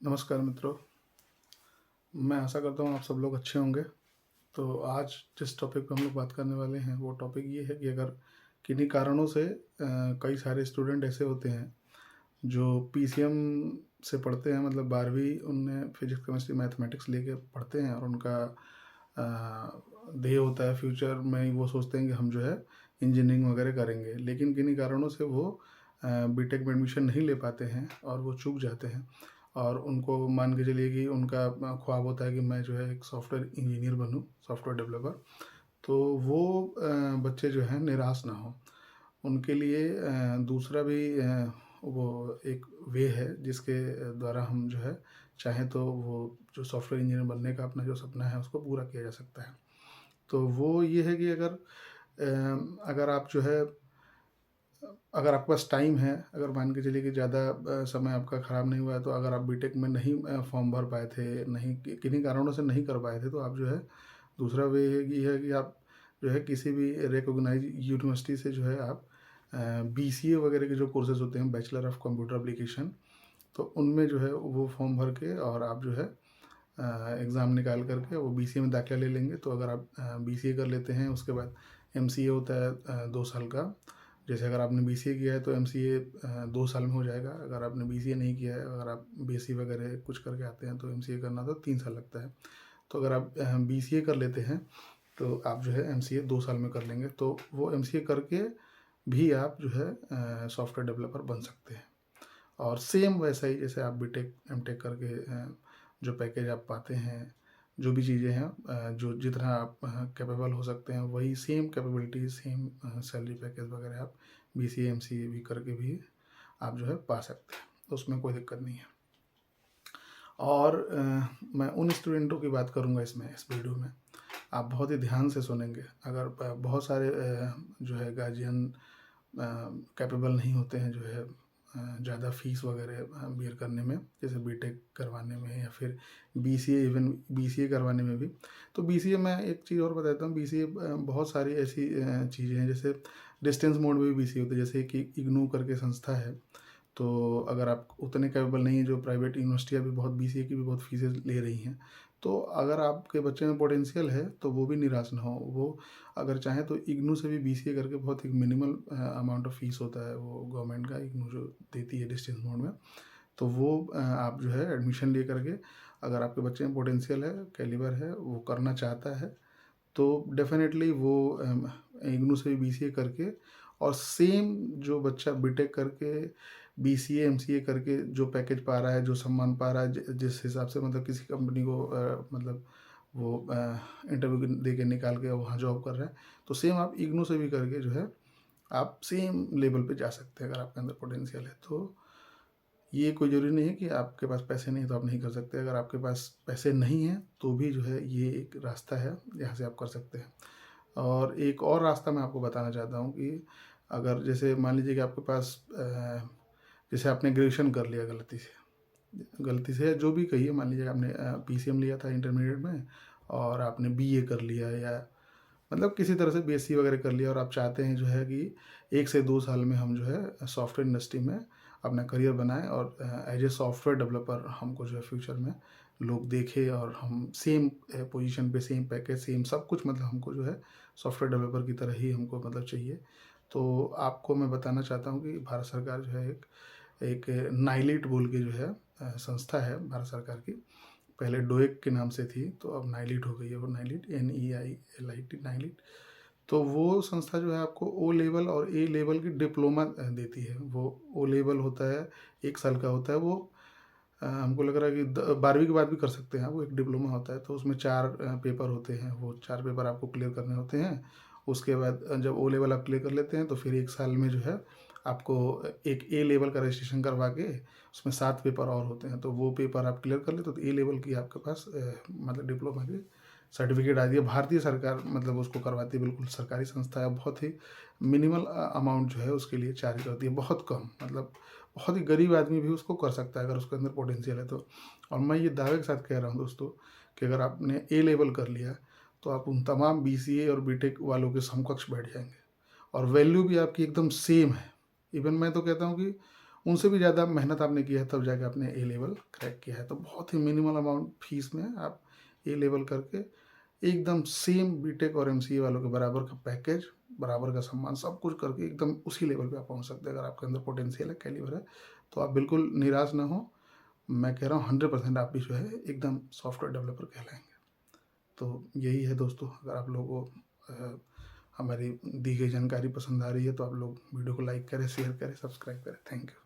नमस्कार मित्रों, मैं आशा करता हूँ आप सब लोग अच्छे होंगे। तो आज जिस टॉपिक पे हम लोग बात करने वाले हैं वो टॉपिक ये है कि अगर किन्हीं कारणों से कई सारे स्टूडेंट ऐसे होते हैं जो पीसीएम से पढ़ते हैं, मतलब 12वीं उनने फिजिक्स केमिस्ट्री मैथमेटिक्स लेके पढ़ते हैं और उनका ध्येय होता है फ्यूचर में, वो सोचते हैं कि हम जो है इंजीनियरिंग वगैरह करेंगे, लेकिन किन्हीं कारणों से वो बीटेक में एडमिशन नहीं ले पाते हैं और वो चूक जाते हैं। और उनको मान के चलिए कि उनका ख्वाब होता है कि मैं जो है एक सॉफ्टवेयर इंजीनियर बनूं, सॉफ्टवेयर डेवलपर। तो वो बच्चे जो हैं निराश ना हो, उनके लिए दूसरा भी वो एक वे है जिसके द्वारा हम जो है चाहें तो वो जो सॉफ्टवेयर इंजीनियर बनने का अपना जो सपना है उसको पूरा किया जा सकता है। तो वो ये है कि अगर आप जो है, अगर आपके पास टाइम है, अगर मान के चलिए कि ज़्यादा समय आपका ख़राब नहीं हुआ है, तो अगर आप बीटेक में नहीं फॉर्म भर पाए थे, नहीं किन्हीं कारणों से नहीं कर पाए थे, तो आप जो है दूसरा वे ये है कि आप जो है किसी भी रिकॉग्नाइज यूनिवर्सिटी से जो है आप बीसीए वगैरह के जो कोर्सेज होते हैं, बैचलर ऑफ कंप्यूटर एप्लीकेशन, तो उनमें जो है वो फॉर्म भर के और आप जो है एग्ज़ाम निकाल करके वो बीसीए में दाखिला ले लेंगे। तो अगर आप बीसीए कर लेते हैं, उसके बाद एमसीए होता है 2 साल का। जैसे अगर आपने बीसीए किया है तो एमसीए 2 साल में हो जाएगा। अगर आपने बीसीए नहीं किया है, अगर आप बीएससी वगैरह कुछ करके आते हैं तो एमसीए करना तो 3 साल लगता है। तो अगर आप बीसीए कर लेते हैं तो आप जो है एमसीए 2 साल में कर लेंगे, तो वो एमसीए करके भी आप जो है सॉफ्टवेयर डेवलपर बन सकते हैं। और सेम वैसा ही जैसे आप बीटेक एमटेक करके जो पैकेज आप पाते हैं, जो भी चीज़ें हैं, जो जितना आप कैपेबल हो सकते हैं, वही same capability, same salary package वगैरह आप बीसीए एमसीए भी करके भी आप जो है पा सकते हैं। तो उसमें कोई दिक्कत नहीं है। और मैं उन स्टूडेंटों की बात करूँगा इसमें, इस वीडियो में आप बहुत ही ध्यान से सुनेंगे। अगर बहुत सारे जो है गार्जियन कैपेबल नहीं होते हैं जो है ज़्यादा फीस वगैरह बियर करने में, जैसे बीटेक करवाने में या फिर बीसीए, इवन बीसीए करवाने में भी। तो बीसीए में एक चीज़ और बताता हूँ, बीसीए बहुत सारी ऐसी चीज़ें हैं, जैसे डिस्टेंस मोड में भी बीसीए होता है, जैसे कि इग्नू करके संस्था है। तो अगर आप उतने कैपेबल नहीं है, जो प्राइवेट यूनिवर्सिटियाँ भी बहुत बीसीए की भी बहुत फीसें ले रही हैं, तो अगर आपके बच्चे में पोटेंशियल है तो वो भी निराश ना हो। वो अगर चाहें तो इग्नू से भी बीसीए करके, बहुत एक मिनिमल अमाउंट ऑफ फीस होता है वो गवर्नमेंट का, इग्नू जो देती है डिस्टेंस मोड में, तो वो आप जो है एडमिशन ले करके, अगर आपके बच्चे में पोटेंशियल है, कैलिबर है, वो करना चाहता है, तो डेफिनेटली वो इग्नू से भी बीसीए करके, और सेम जो बच्चा बीटेक करके बीसीए एमसीए करके जो पैकेज पा रहा है, जो सम्मान पा रहा है, जिस हिसाब से मतलब किसी कंपनी को मतलब वो इंटरव्यू दे के निकाल के वहाँ जॉब कर रहा है, तो सेम आप इग्नू से भी करके जो है आप सेम लेवल पे जा सकते हैं, अगर आपके अंदर पोटेंशियल है। तो ये कोई ज़रूरी नहीं है कि आपके पास पैसे नहीं है तो आप नहीं कर सकते। अगर आपके पास पैसे नहीं हैं तो भी जो है ये एक रास्ता है जहाँ से आप कर सकते हैं। और एक और रास्ता मैं आपको बताना चाहता हूँ कि अगर जैसे मान लीजिए कि आपके पास जैसे आपने ग्रेजुएशन कर लिया गलती से जो भी कहिए, मान लीजिए आपने पीसीएम लिया था इंटरमीडिएट में और आपने बीए कर लिया, या मतलब किसी तरह से बीएससी वगैरह कर लिया, और आप चाहते हैं जो है कि 1 से 2 साल में हम जो है सॉफ्टवेयर इंडस्ट्री में अपना करियर बनाएं और एज ए सॉफ्टवेयर डेवलपर हमको जो है फ्यूचर में लोग देखें, और हम सेम पोजीशन पे, सेम पैकेज, सेम सब कुछ, मतलब हमको जो है सॉफ्टवेयर डेवलपर की तरह ही हमको मतलब चाहिए। तो आपको मैं बताना चाहता हूँ कि भारत सरकार जो है एक नाइलिट बोल के जो है संस्था है भारत सरकार की, पहले डोएक के नाम से थी, तो अब नाइलिट हो गई है वो, नाइलिट NEILIT, नाइलिट। तो वो संस्था जो है आपको ओ लेवल और ए लेवल की डिप्लोमा देती है। वो ओ लेवल होता है, 1 साल का होता है वो, हमको लग रहा है कि 12वीं के बाद भी कर सकते हैं। वो एक डिप्लोमा होता है, तो उसमें 4 पेपर होते हैं, वो 4 पेपर आपको क्लियर करने होते हैं। उसके बाद जब ओ लेवल आप क्लियर कर लेते हैं तो फिर 1 साल में जो है आपको एक ए लेवल का रजिस्ट्रेशन करवा के, उसमें 7 पेपर और होते हैं, तो वो पेपर आप क्लियर कर लेते तो ए लेवल की आपके पास मतलब डिप्लोमा की सर्टिफिकेट आती है। भारतीय सरकार मतलब उसको करवाती है, बिल्कुल सरकारी संस्था है। बहुत ही मिनिमल अमाउंट जो है उसके लिए चार्ज होती है, बहुत कम, मतलब बहुत ही गरीब आदमी भी उसको कर सकता है अगर उसके अंदर पोटेंशियल है तो। और मैं ये दावे के साथ कह रहा हूँ दोस्तों कि अगर आपने ए लेवल कर लिया तो आप उन तमाम बीसीए और बीटेक वालों के समकक्ष बैठ जाएंगे, और वैल्यू भी आपकी एकदम सेम है। इवन मैं तो कहता हूँ कि उनसे भी ज़्यादा मेहनत आपने किया है तब जाके आपने ए लेवल क्रैक किया है। तो बहुत ही मिनिमल अमाउंट फीस में आप ए लेवल करके एकदम सेम बीटेक और एमसीए वालों के बराबर का पैकेज, बराबर का सम्मान, सब कुछ करके एकदम उसी लेवल पे आप पहुंच सकते हैं। अगर आपके अंदर पोटेंशियल है, कैलिबर है, तो आप बिल्कुल निराश ना हो। मैं कह रहा हूँ 100% आप भी जो है एकदम सॉफ्टवेयर डेवलपर कहलाएंगे। तो यही है दोस्तों, अगर आप लोगों को हमारी दी गई जानकारी पसंद आ रही है तो आप लोग वीडियो को लाइक करें, शेयर करें, सब्सक्राइब करें। Thank you.